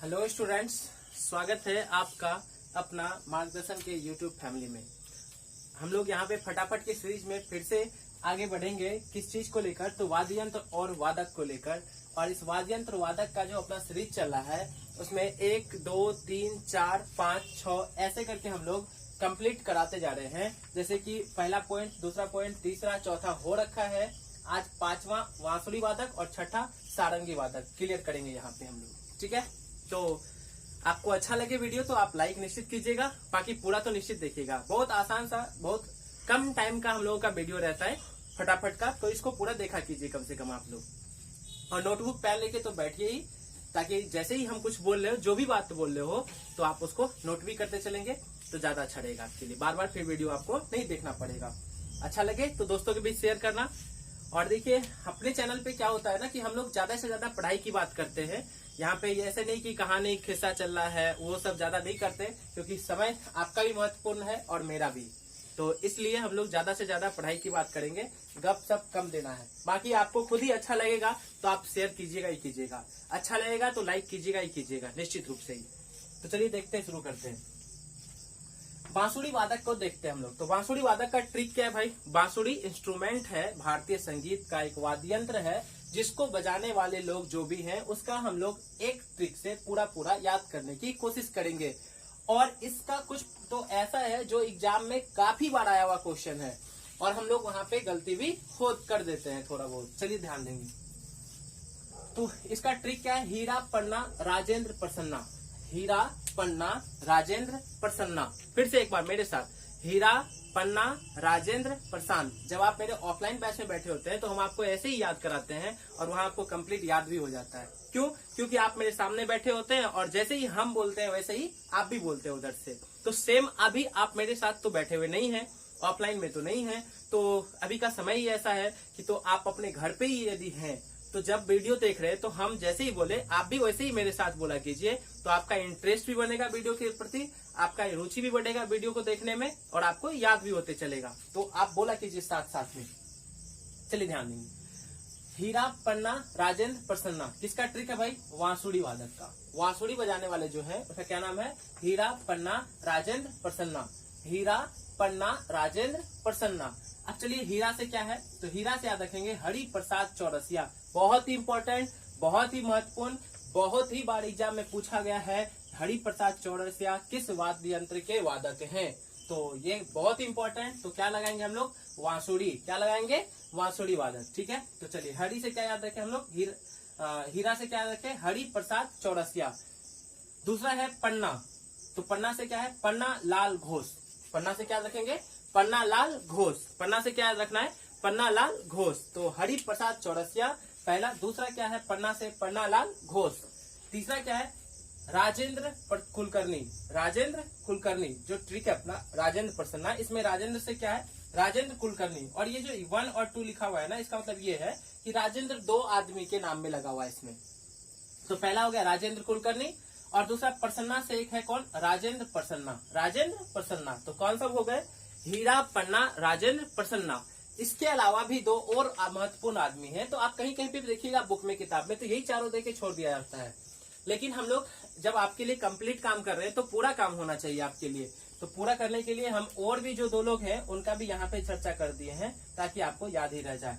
Hello students, स्वागत है आपका अपना मार्गदर्शन के यूट्यूब फैमिली में। हम लोग यहाँ पे फटाफट की सीरीज में फिर से आगे बढ़ेंगे। किस चीज को लेकर? तो वाद्य यंत्र और वादक को लेकर। और इस वाद्य यंत्र वादक का जो अपना सीरीज चल रहा है उसमें 1, 2, 3, 4, 5, 6 ऐसे करके हम लोग कंप्लीट कराते जा रहे हैं। जैसे कि पहला पॉइंट, दूसरा पॉइंट, तीसरा, चौथा हो रखा है। आज पांचवा बांसुरी वादक और छठा सारंगी वादक क्लियर करेंगे यहाँ पे हम लोग। ठीक है, तो आपको अच्छा लगे वीडियो तो आप लाइक निश्चित कीजिएगा, बाकी पूरा तो निश्चित देखिएगा। बहुत आसान सा, बहुत कम टाइम का हम लोगों का वीडियो रहता है फटाफट का, तो इसको पूरा देखा कीजिए कम से कम आप लोग। और नोटबुक पेन लेके तो बैठिए ही, ताकि जैसे ही हम कुछ बोल रहे हो, जो भी बात बोल रहे हो, तो आप उसको नोट भी करते चलेंगे तो ज्यादा अच्छा रहेगा आपके लिए। बार बार फिर वीडियो आपको नहीं देखना पड़ेगा। अच्छा लगे तो दोस्तों के बीच शेयर करना। और देखिए, अपने चैनल पे क्या होता है ना कि हम लोग ज्यादा से ज्यादा पढ़ाई की बात करते हैं। यहाँ पे ऐसे नहीं कि कहानी किस्सा चल रहा है, वो सब ज्यादा नहीं करते, क्योंकि समय आपका भी महत्वपूर्ण है और मेरा भी। तो इसलिए हम लोग ज्यादा से ज्यादा पढ़ाई की बात करेंगे, गप सप कम देना है। बाकी आपको खुद ही अच्छा लगेगा तो आप शेयर कीजिएगा ही कीजिएगा, अच्छा लगेगा तो लाइक कीजिएगा ही कीजिएगा निश्चित रूप से ही। तो चलिए देखते हैं, शुरू करते हैं। बांसुरी वादक को देखते हैं हम लोग। तो बांसुरी वादक का ट्रिक क्या है भाई? बांसुरी इंस्ट्रूमेंट है, भारतीय संगीत का एक वाद्य यंत्र है, जिसको बजाने वाले लोग जो भी हैं उसका हम लोग एक ट्रिक से पूरा याद करने की कोशिश करेंगे। और इसका कुछ तो ऐसा है जो एग्जाम में काफी बार आया हुआ क्वेश्चन है, और हम लोग वहां पे गलती भी खुद कर देते हैं थोड़ा बहुत। चलिए ध्यान देंगे। तो इसका ट्रिक क्या है? हीरा पन्ना राजेंद्र प्रसन्ना, हीरा पन्ना राजेंद्र प्रसन्ना। फिर से एक बार मेरे साथ, हीरा पन्ना राजेंद्र प्रसन्न। जब आप मेरे ऑफलाइन बैच में बैठे होते हैं तो हम आपको ऐसे ही याद कराते हैं और वहां आपको कंप्लीट याद भी हो जाता है। क्यों? क्योंकि आप मेरे सामने बैठे होते हैं और जैसे ही हम बोलते हैं वैसे ही आप भी बोलते हैं उधर से। तो सेम अभी आप मेरे साथ तो बैठे हुए नहीं है, ऑफलाइन में तो नहीं है, तो अभी का समय ही ऐसा है कि तो आप अपने घर पे ही यदि हैं तो जब वीडियो देख रहे हैं तो हम जैसे ही बोले आप भी वैसे ही मेरे साथ बोला कीजिए। तो आपका इंटरेस्ट भी बनेगा वीडियो के प्रति, आपका रुचि भी बढ़ेगा वीडियो को देखने में, और आपको याद भी होते चलेगा। तो आप बोला कीजिए साथ साथ में। चलिए ध्यान देंगे। हीरा पन्ना राजेंद्र प्रसन्ना, किसका ट्रिक है भाई? बांसुरी वादक का। बांसुरी बजाने वाले जो है उसका क्या नाम है? हीरा पन्ना राजेंद्र प्रसन्ना, हीरा पन्ना राजेंद्र प्रसन्ना। अब चलिए, हीरा से क्या है? तो हीरा से याद रखेंगे हरि प्रसाद चौरसिया। बहुत ही इंपॉर्टेंट, बहुत ही महत्वपूर्ण, बहुत ही बार एग्जाम में पूछा गया है। हरि प्रसाद चौरसिया किस वाद्य यंत्र के वादक हैं? तो ये बहुत ही इंपॉर्टेंट। तो क्या लगाएंगे हम लोग? बांसुरी। क्या लगाएंगे? बांसुरी वादक। ठीक है, तो चलिए, हरि से क्या याद रखें हम लोग? हीरा से क्या याद रखें? हरि प्रसाद चौरसिया। दूसरा है पन्ना, तो पन्ना से क्या है? पन्ना लाल घोष। पन्ना से क्या रखेंगे? पन्ना लाल घोष। पन्ना से क्या याद रखना है? पन्ना लाल घोष। तो हरि प्रसाद चौरसिया पहला। दूसरा क्या है? पन्ना से पन्ना लाल घोष। तीसरा क्या है? राजेंद्र कुलकर्णी। राजेंद्र कुलकर्णी जो ट्रिक है अपना, राजेंद्र प्रसन्ना, इसमें राजेंद्र से क्या है? राजेंद्र कुलकर्णी। और ये जो 1 और 2 लिखा हुआ है ना, इसका मतलब ये है कि राजेंद्र 2 आदमी के नाम में लगा हुआ है इसमें। तो पहला हो गया राजेंद्र कुलकर्णी, और दूसरा प्रसन्ना से एक है कौन? राजेंद्र प्रसन्ना। राजेंद्र प्रसन्ना। तो कौन सा हो गए? हीरा पन्ना राजेंद्र प्रसन्ना। इसके अलावा भी 2 और महत्वपूर्ण आदमी हैं। तो आप कहीं कहीं पे भी देखिएगा बुक में, किताब में, तो यही चारों देके छोड़ दिया जाता है। लेकिन हम लोग जब आपके लिए कंप्लीट काम कर रहे हैं तो पूरा काम होना चाहिए आपके लिए। तो पूरा करने के लिए हम और भी जो 2 लोग हैं उनका भी यहाँ पे चर्चा कर दिए हैं, ताकि आपको याद ही रह जाए।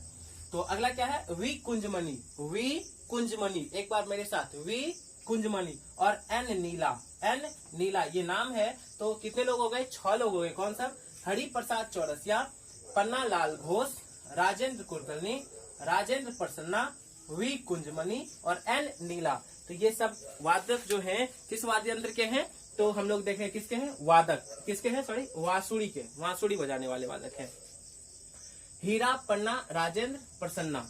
तो अगला क्या है? वी कुंजमणि। वी कुंजमणि, एक बार मेरे साथ, वी कुंजमणि। और एन नीला। एन नीला ये नाम है। तो कितने लोग हो गए? 6 लोग हो गए। कौन सा? हरि प्रसाद चौरसिया, पन्ना लाल घोष, राजेंद्र कुलकर्णी, राजेंद्र प्रसन्ना, वी कुंजमणि और एन नीला। तो ये सब वादक जो हैं किस वाद्य यंत्र के हैं? तो हम लोग देखें किसके हैं? वादक। किसके हैं? सॉरी, बांसुरी के। बांसुरी बजाने वाले वादक हैं। हीरा पन्ना राजेंद्र प्रसन्ना।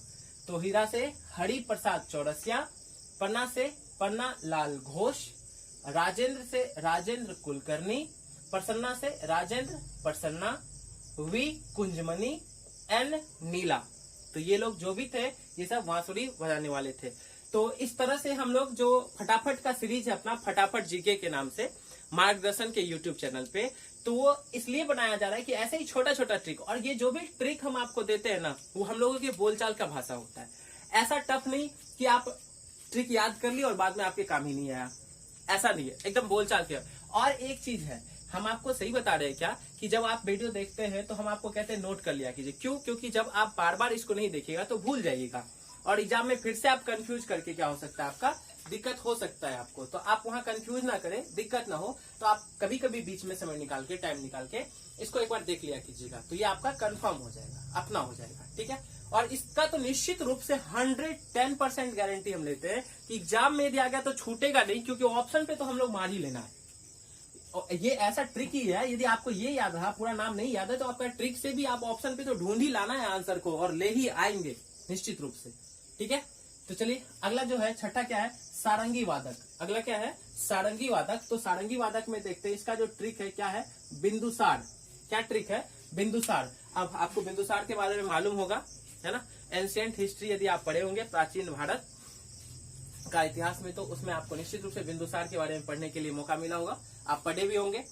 तो हीरा से हरि प्रसाद चौरसिया, पन्ना से पन्ना लाल घोष, राजेंद्र से राजेंद्र कुलकर्णी, प्रसन्ना से राजेंद्र प्रसन्ना, वी कुंजमणि, एन नीला। तो ये लोग जो भी थे ये सब बांसुरी बजाने वाले थे। तो इस तरह से हम लोग जो फटाफट का सीरीज है अपना, फटाफट जीके के नाम से मार्गदर्शन के यूट्यूब चैनल पे, तो वो इसलिए बनाया जा रहा है कि ऐसे ही छोटा छोटा ट्रिक, और ये जो भी ट्रिक हम आपको देते हैं ना, वो हम लोगों के बोलचाल का भाषा होता है। ऐसा टफ नहीं कि आप ट्रिक याद कर ली और बाद में आपके काम ही नहीं आया। ऐसा नहीं है, एकदम बोलचाल के। और एक चीज है, हम आपको सही बता रहे हैं क्या कि जब आप वीडियो देखते हैं तो हम आपको कहते हैं नोट कर लिया कीजिए। क्यों? क्योंकि जब आप बार बार इसको नहीं देखिएगा तो भूल जाइएगा, और एग्जाम में फिर से आप कंफ्यूज करके क्या हो सकता है, आपका दिक्कत हो सकता है आपको। तो आप वहां कंफ्यूज ना करें, दिक्कत ना हो, तो आप कभी कभी बीच में समय निकाल के, टाइम निकाल के इसको एक बार देख लिया कीजिएगा, तो ये आपका कंफर्म हो जाएगा, अपना हो जाएगा, ठीक है। और इसका तो निश्चित रूप से 110% गारंटी हम लेते हैं कि एग्जाम में यदि आ गया तो छूटेगा नहीं, क्योंकि ऑप्शन पे तो हम लोग मार ही लेना है। और ये ऐसा ट्रिक ही है, यदि आपको ये याद रहा, पूरा नाम नहीं याद है, तो आपका ट्रिक से भी आप ऑप्शन पे तो ढूंढ ही लाना है आंसर को, और ले ही आएंगे निश्चित रूप से, ठीक है। तो चलिए अगला जो है छठा क्या है, सारंगी वादक। अगला क्या है, सारंगी वादक। तो सारंगी वादक में देखते हैं इसका जो ट्रिक है क्या है, बिंदुसार। क्या ट्रिक है, बिंदुसार। अब आपको बिंदुसार के बारे में मालूम होगा, है ना। एंशिएंट हिस्ट्री यदि आप पढ़े होंगे, प्राचीन भारत का इतिहास में, तो उसमें आपको निश्चित रूप से बिंदुसार के बारे में पढ़ने के लिए मौका मिला होगा, आप पढ़े भी होंगे।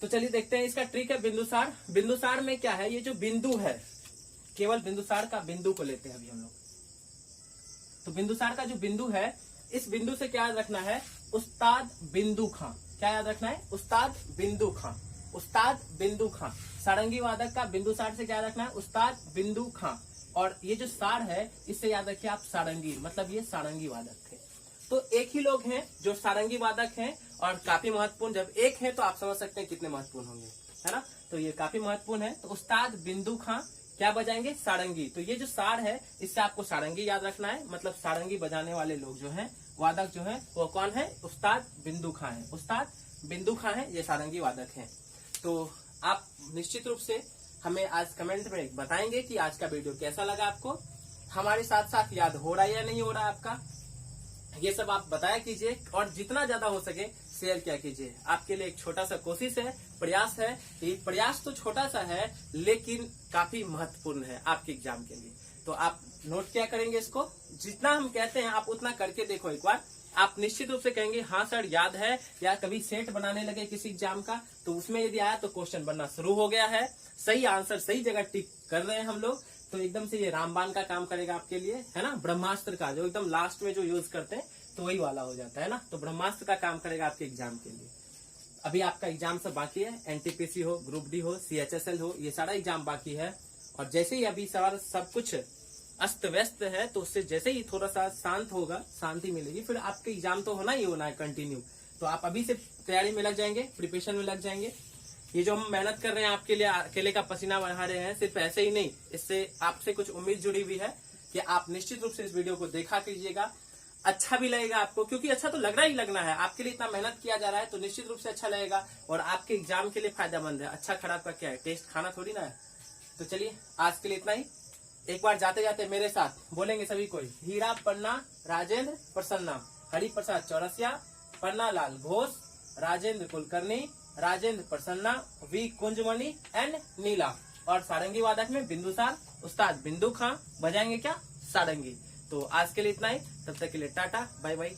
तो चलिए देखते हैं इसका ट्रिक है बिंदुसार। बिंदुसार में क्या है, ये जो बिंदु है, केवल बिंदुसार का बिंदु को लेते हैं अभी हम लोग। तो बिंदुसार का जो बिंदु है, इस बिंदु से क्या याद रखना है, उस्ताद बिंदु खां। क्या याद रखना है, उस्ताद बिंदु खां, उस्ताद बिंदु खां। सारंगी वादक का बिंदुसार से क्या याद रखना है, उस्ताद बिंदु खां। और ये जो सार है, इससे याद रखिए आप सारंगी, मतलब ये सारंगी वादक थे। तो एक ही लोग हैं जो सारंगी वादक हैं, और काफी महत्वपूर्ण। जब एक है तो आप समझ सकते हैं कितने महत्वपूर्ण होंगे, है ना। तो ये काफी महत्वपूर्ण है। तो उस्ताद बिंदु खां क्या बजाएंगे, सारंगी। तो ये जो सार है, इससे आपको सारंगी याद रखना है, मतलब सारंगी बजाने वाले लोग जो हैं, वादक जो हैं, वो कौन है, उस्ताद बिंदु खां है। उस्ताद बिंदु खां है, ये सारंगी वादक हैं। तो आप निश्चित रूप से हमें आज कमेंट में बताएंगे कि आज का वीडियो कैसा लगा आपको, हमारे साथ साथ याद हो रहा है या नहीं हो रहा है आपका, ये सब आप बताया कीजिए। और जितना ज्यादा हो सके शेयर किया कीजिए। आपके लिए एक छोटा सा कोशिश है, प्रयास है। ये प्रयास तो छोटा सा है, लेकिन काफी महत्वपूर्ण है आपके एग्जाम के लिए। तो आप नोट क्या करेंगे, इसको जितना हम कहते हैं आप उतना करके देखो एक बार। आप निश्चित रूप से कहेंगे हाँ सर याद है, या कभी सेट बनाने लगे किसी एग्जाम का, तो उसमें यदि आया तो क्वेश्चन बनना शुरू हो गया है, सही आंसर सही जगह टिक कर रहे हैं हम लोग, तो एकदम से ये रामबाण का काम करेगा आपके लिए, है ना। ब्रह्मास्त्र का जो एकदम लास्ट में जो यूज करते हैं, तो वही वाला हो जाता है ना। तो ब्रह्मास्त्र का काम करेगा आपके एग्जाम के लिए। अभी आपका एग्जाम सब बाकी है, एनटीपीसी हो, ग्रुप डी हो, सीएचएसएल हो, ये सारा एग्जाम बाकी है। और जैसे ही अभी सब कुछ अस्त व्यस्त है, तो उससे जैसे ही थोड़ा सा शांत होगा, शांति मिलेगी, फिर आपके एग्जाम तो होना ही होना है कंटिन्यू। तो आप अभी से तैयारी में लग जाएंगे, प्रिपरेशन में लग जाएंगे। ये जो हम मेहनत कर रहे हैं आपके लिए, अकेले का पसीना बहा रहे हैं, सिर्फ ऐसे ही नहीं, इससे आपसे कुछ उम्मीद जुड़ी हुई है कि आप निश्चित रूप से इस वीडियो को देखा कीजिएगा। अच्छा भी लगेगा आपको, क्योंकि अच्छा तो लगना ही लगना है, आपके लिए इतना मेहनत किया जा रहा है, तो निश्चित रूप से अच्छा लगेगा और आपके एग्जाम के लिए फायदेमंद है। अच्छा खराब का क्या है, टेस्ट खाना थोड़ी ना है। तो चलिए आज के लिए इतना ही। एक बार जाते जाते मेरे साथ बोलेंगे सभी कोई, हीरा पन्ना राजेंद्र प्रसन्ना, हरि प्रसाद चौरसिया, पन्ना लाल घोष, राजेंद्र कुलकर्णी, राजेंद्र प्रसन्ना, वी कुंजमणि एंड नीला। और सारंगी वादक में बिंदुसार, उस्ताद बिंदु खां बजाएंगे क्या, सारंगी। तो आज के लिए इतना ही, तब तक के लिए टाटा बाय बाय।